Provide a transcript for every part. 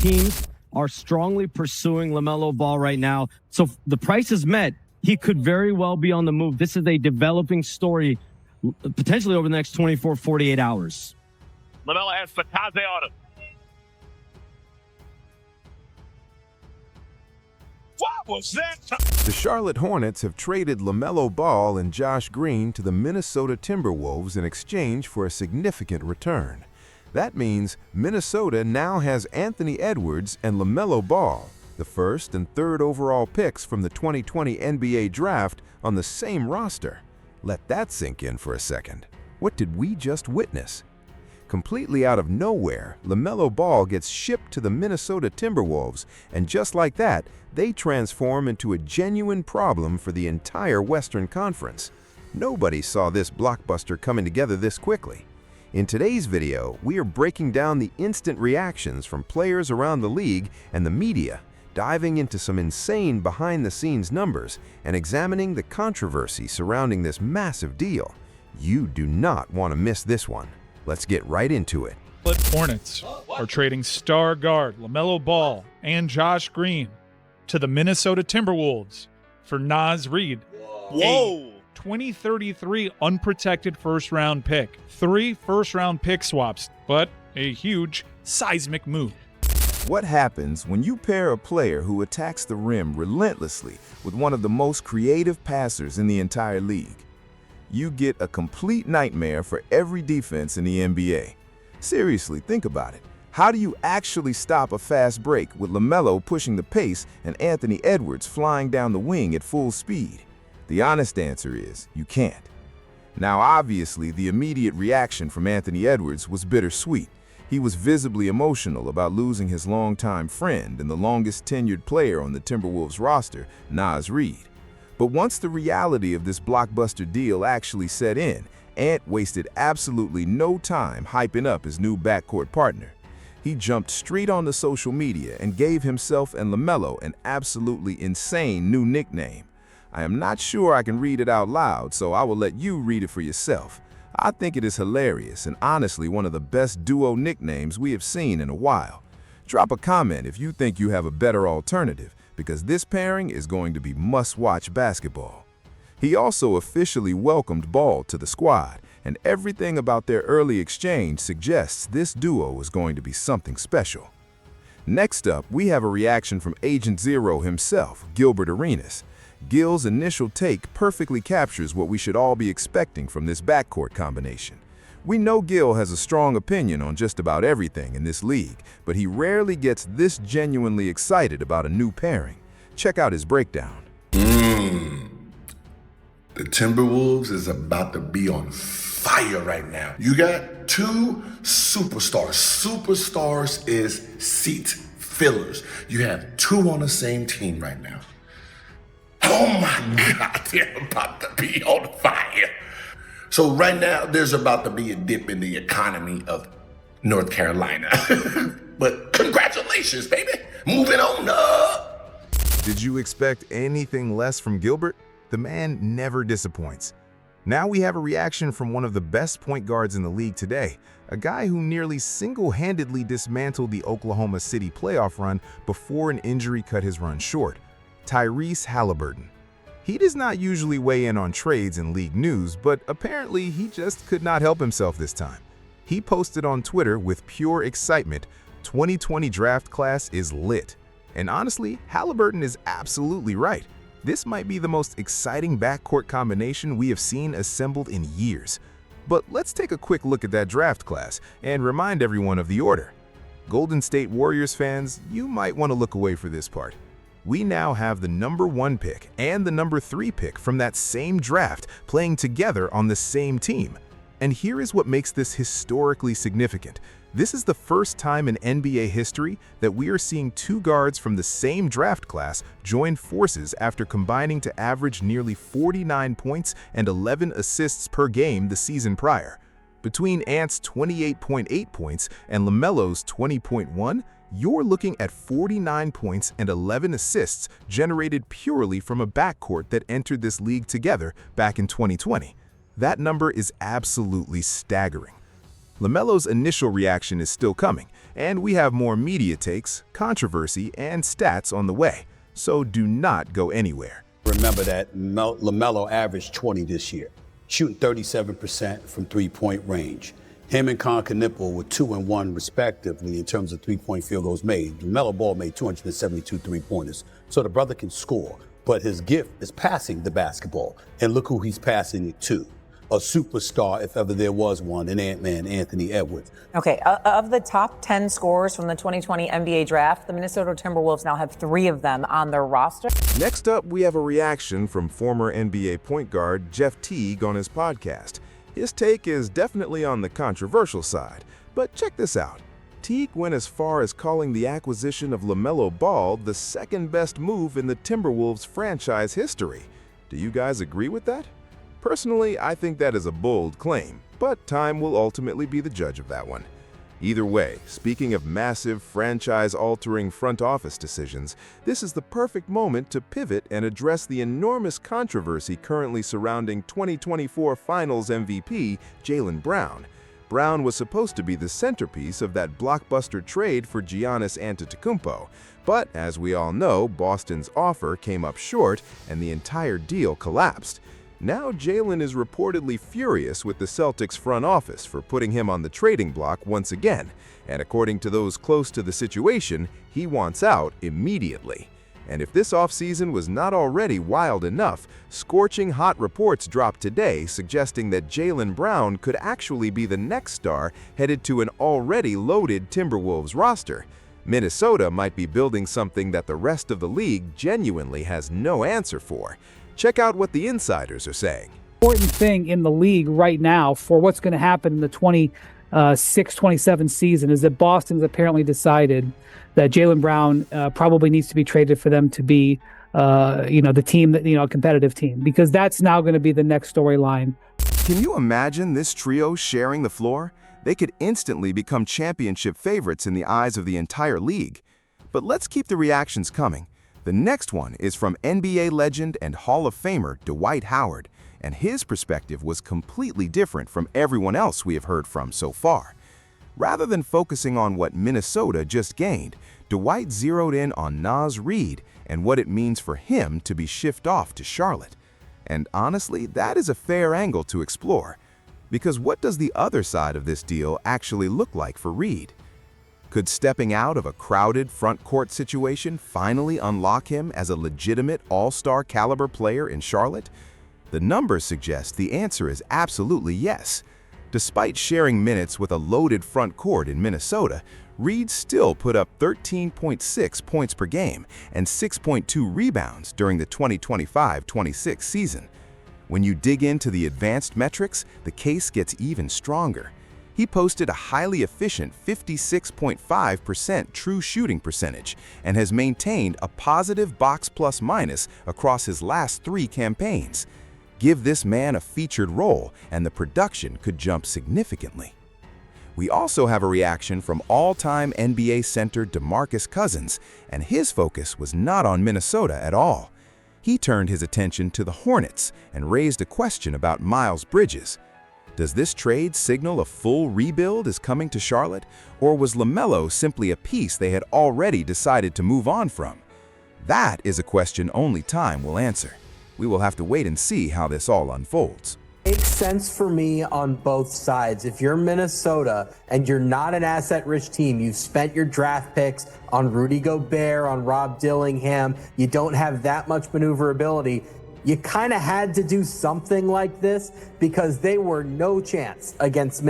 teams are strongly pursuing LaMelo Ball right now. So the price is met. He could very well be on the move. This is a developing story, potentially over the next 24, 48 hours. LaMelo has Fatase on him. What was that? The Charlotte Hornets have traded LaMelo Ball and Josh Green to the Minnesota Timberwolves in exchange for a significant return. That means Minnesota now has Anthony Edwards and LaMelo Ball, the first and third overall picks from the 2020 NBA Draft, on the same roster. Let that sink in for a second. What did we just witness? Completely out of nowhere, LaMelo Ball gets shipped to the Minnesota Timberwolves, and just like that, they transform into a genuine problem for the entire Western Conference. Nobody saw this blockbuster coming together this quickly. In today's video, we are breaking down the instant reactions from players around the league and the media, diving into some insane behind-the-scenes numbers, and examining the controversy surrounding this massive deal. You do not want to miss this one. Let's get right into it. Hornets are trading star guard LaMelo Ball and Josh Green to the Minnesota Timberwolves for Naz Reid. Whoa! 2033 unprotected first-round pick. 3 first-round pick swaps, but a huge seismic move. What happens when you pair a player who attacks the rim relentlessly with one of the most creative passers in the entire league? You get a complete nightmare for every defense in the NBA. Seriously, think about it. How do you actually stop a fast break with LaMelo pushing the pace and Anthony Edwards flying down the wing at full speed? The honest answer is, you can't. Now, obviously, the immediate reaction from Anthony Edwards was bittersweet. He was visibly emotional about losing his longtime friend and the longest-tenured player on the Timberwolves roster, Naz Reid. But once the reality of this blockbuster deal actually set in, Ant wasted absolutely no time hyping up his new backcourt partner. He jumped straight onto social media and gave himself and LaMelo an absolutely insane new nickname. I am not sure I can read it out loud, so I will let you read it for yourself. I think it is hilarious and honestly one of the best duo nicknames we have seen in a while. Drop a comment if you think you have a better alternative, because this pairing is going to be must-watch basketball. He also officially welcomed Ball to the squad, and everything about their early exchange suggests this duo is going to be something special. Next up, we have a reaction from Agent Zero himself, Gilbert Arenas. Gil's initial take perfectly captures what we should all be expecting from this backcourt combination. We know Gil has a strong opinion on just about everything in this league, but he rarely gets this genuinely excited about a new pairing. Check out his breakdown. The Timberwolves is about to be on fire right now. You got 2 superstars. Superstars is seat fillers. You have 2 on the same team right now. Oh my God, they're about to be on fire. So right now, there's about to be a dip in the economy of North Carolina. But congratulations, baby. Moving on up. Did you expect anything less from Gilbert? The man never disappoints. Now we have a reaction from one of the best point guards in the league today, a guy who nearly single-handedly dismantled the Oklahoma City playoff run before an injury cut his run short, Tyrese Halliburton. He does not usually weigh in on trades and league news, but apparently he just could not help himself this time. He posted on Twitter with pure excitement, "2020 draft class is lit." And honestly, Halliburton is absolutely right. This might be the most exciting backcourt combination we have seen assembled in years. But let's take a quick look at that draft class and remind everyone of the order. Golden State Warriors fans, you might want to look away for this part. We now have the number 1 pick and the number 3 pick from that same draft playing together on the same team. And here is what makes this historically significant. This is the first time in NBA history that we are seeing 2 guards from the same draft class join forces after combining to average nearly 49 points and 11 assists per game the season prior. Between Ant's 28.8 points and LaMelo's 20.1, you're looking at 49 points and 11 assists generated purely from a backcourt that entered this league together back in 2020. That number is absolutely staggering. LaMelo's initial reaction is still coming, And we have more media takes, controversy, and stats on the way. So do not go anywhere. Remember that LaMelo averaged 20 this year, shooting 37% from three-point range. Him and Knipple were 2 and 1 respectively in terms of three-point field goals made. LaMelo Ball made 272 three-pointers, so the brother can score. But his gift is passing the basketball, and look who he's passing it to. A superstar, if ever there was one, an Ant-Man, Anthony Edwards. Okay, of the top 10 scorers from the 2020 NBA draft, the Minnesota Timberwolves now have 3 of them on their roster. Next up, we have a reaction from former NBA point guard Jeff Teague on his podcast. His take is definitely on the controversial side, but check this out. Teague went as far as calling the acquisition of LaMelo Ball the second best move in the Timberwolves franchise history. Do you guys agree with that? Personally, I think that is a bold claim, but time will ultimately be the judge of that one. Either way, speaking of massive franchise-altering front office decisions, this is the perfect moment to pivot and address the enormous controversy currently surrounding 2024 Finals MVP Jaylen Brown. Brown was supposed to be the centerpiece of that blockbuster trade for Giannis Antetokounmpo, but as we all know, Boston's offer came up short and the entire deal collapsed. Now Jaylen is reportedly furious with the Celtics front office for putting him on the trading block once again, and according to those close to the situation, he wants out immediately. And if this offseason was not already wild enough, scorching hot reports dropped today suggesting that Jaylen Brown could actually be the next star headed to an already loaded Timberwolves roster. Minnesota might be building something that the rest of the league genuinely has no answer for. Check out what the insiders are saying. Important thing in the league right now for what's going to happen in the 26-27 season is that Boston's apparently decided that Jaylen Brown probably needs to be traded for them to be, the team that, a competitive team, because that's now going to be the next storyline. Can you imagine this trio sharing the floor? They could instantly become championship favorites in the eyes of the entire league. But let's keep the reactions coming. The next one is from NBA legend and Hall of Famer Dwight Howard, and his perspective was completely different from everyone else we have heard from so far. Rather than focusing on what Minnesota just gained, Dwight zeroed in on Naz Reid and what it means for him to be shipped off to Charlotte. And honestly, that is a fair angle to explore, because what does the other side of this deal actually look like for Reid? Could stepping out of a crowded front court situation finally unlock him as a legitimate all-star caliber player in Charlotte? The numbers suggest the answer is absolutely yes. Despite sharing minutes with a loaded front court in Minnesota, Reid still put up 13.6 points per game and 6.2 rebounds during the 2025-26 season. When you dig into the advanced metrics, the case gets even stronger. He posted a highly efficient 56.5% true shooting percentage and has maintained a positive box plus minus across his last 3 campaigns. Give this man a featured role and the production could jump significantly. We also have a reaction from all-time NBA center DeMarcus Cousins, and his focus was not on Minnesota at all. He turned his attention to the Hornets and raised a question about Miles Bridges. Does this trade signal a full rebuild is coming to Charlotte, or was LaMelo simply a piece they had already decided to move on from? That is a question only time will answer. We will have to wait and see how this all unfolds. Makes sense for me on both sides. If you're Minnesota and you're not an asset-rich team, you've spent your draft picks on Rudy Gobert, on Rob Dillingham, you don't have that much maneuverability, you kind of had to do something like this because they were no chance against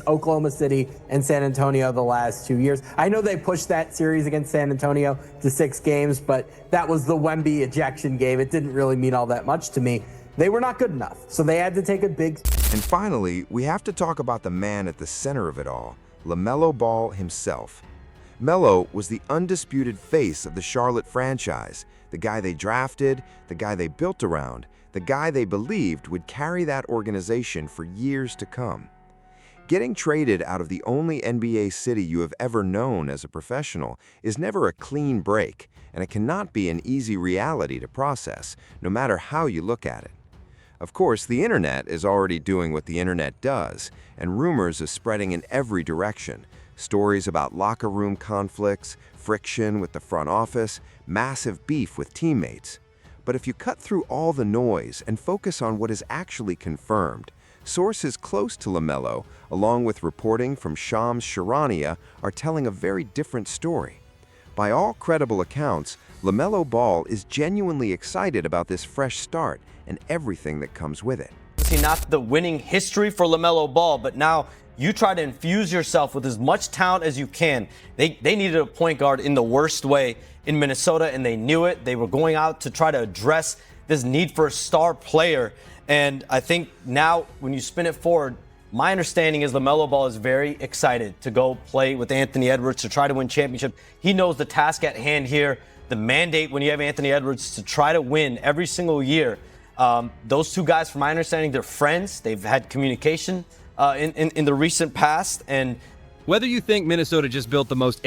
Oklahoma City and San Antonio the last 2 years. I know they pushed that series against San Antonio to 6 games, but that was the Wemby ejection game. It didn't really mean all that much to me. They were not good enough, so they had to take a big... And finally, we have to talk about the man at the center of it all, LaMelo Ball himself. Melo was the undisputed face of the Charlotte franchise, the guy they drafted, the guy they built around, the guy they believed would carry that organization for years to come. Getting traded out of the only NBA city you have ever known as a professional is never a clean break, and it cannot be an easy reality to process, no matter how you look at it. Of course, the internet is already doing what the internet does, and rumors are spreading in every direction, Stories about locker room conflicts, friction with the front office, massive beef with teammates. But if you cut through all the noise and focus on what is actually confirmed, sources close to LaMelo, along with reporting from Shams Charania, are telling a very different story. By all credible accounts, LaMelo Ball is genuinely excited about this fresh start and everything that comes with it. See, not the winning history for LaMelo Ball, but now you try to infuse yourself with as much talent as you can. They needed a point guard in the worst way in Minnesota, and they knew it. They were going out to try to address this need for a star player. And I think now when you spin it forward, my understanding is LaMelo Ball is very excited to go play with Anthony Edwards to try to win championship. He knows the task at hand here, the mandate when you have Anthony Edwards to try to win every single year. Those two guys, from my understanding, they're friends. They've had communication in the recent past. And whether you think Minnesota just built the most